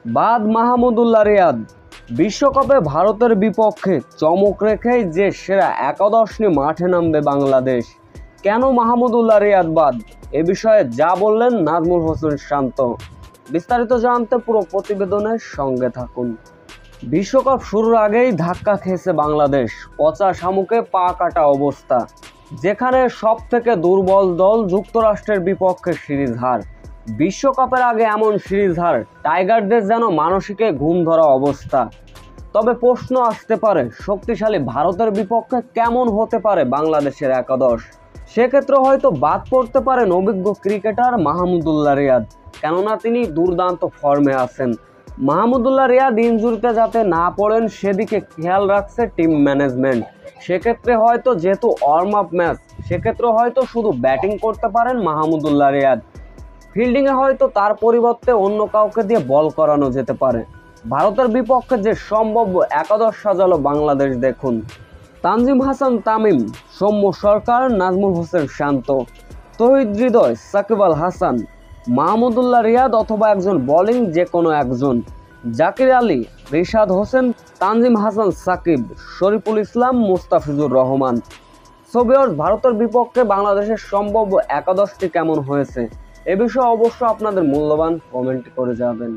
বাদ মাহমুদুল্লাহ রিয়াদ। বিশ্বকাপে ভারতের বিপক্ষে চমক রেখেই যে সেরা একাদশ নিয়ে মাঠে নামবে বাংলাদেশ। কেন মাহমুদুল্লাহ রিয়াদ বাদ, এ বিষয়ে যা বললেন নাজমুল হোসেন শান্ত। বিস্তারিত জানতে পুরো প্রতিবেদনের সঙ্গে থাকুন। বিশ্বকাপ শুরুর আগেই ধাক্কা খেয়েছে বাংলাদেশ। পচা শামুকে পা কাটা অবস্থা, যেখানে সব থেকে দুর্বল দল যুক্তরাষ্ট্রের বিপক্ষে সিরিজ হার। বিশ্বকাপের আগে এমন সিরিজ হার টাইগারদের যেন মানসিকে ঘুম ধরা অবস্থা। তবে প্রশ্ন আসতে পারে, শক্তিশালী ভারতের বিপক্ষে কেমন হতে পারে বাংলাদেশের একাদশ। সেক্ষেত্রে হয়তো বাদ পড়তে পারেন অভিজ্ঞ ক্রিকেটার মাহমুদুল্লাহ রিয়াদ, কেননা তিনি দুর্দান্ত ফর্মে আছেন। মাহমুদুল্লাহ রিয়াদ ইনজুরিতে যাতে না পড়েন সেদিকে খেয়াল রাখছে টিম ম্যানেজমেন্ট। সেক্ষেত্রে হয়তো যেহেতু ওয়ার্ম আপ ম্যাচ, সেক্ষেত্রে হয়তো শুধু ব্যাটিং করতে পারেন মাহমুদুল্লাহ রিয়াদ। ফিল্ডিংয়ে হয়তো তার পরিবর্তে অন্য কাউকে দিয়ে বল করানো যেতে পারে। ভারতের বিপক্ষে যে সম্ভাব্য একাদশ সাজালো বাংলাদেশ দেখুন। তানজিম হাসান তামিম, সৌম্য সরকার, নাজমুল হোসেন শান্ত, তৌহিদ হৃদয়, সাকিব আল হাসান, মাহমুদুল্লাহ রিয়াদ অথবা একজন বোলিং যে কোনো একজন, জাকির আলী, রিশাদ হোসেন, তানজিম হাসান সাকিব, শরীফুল ইসলাম, মুস্তাফিজুর রহমান। সোভিয়ত ভারতের বিপক্ষে বাংলাদেশের সম্ভাব্য একাদশটি কেমন হয়েছে, এ বিষয়ে অবশ্য আপনাদের মূল্যবান কমেন্ট করে যাবেন।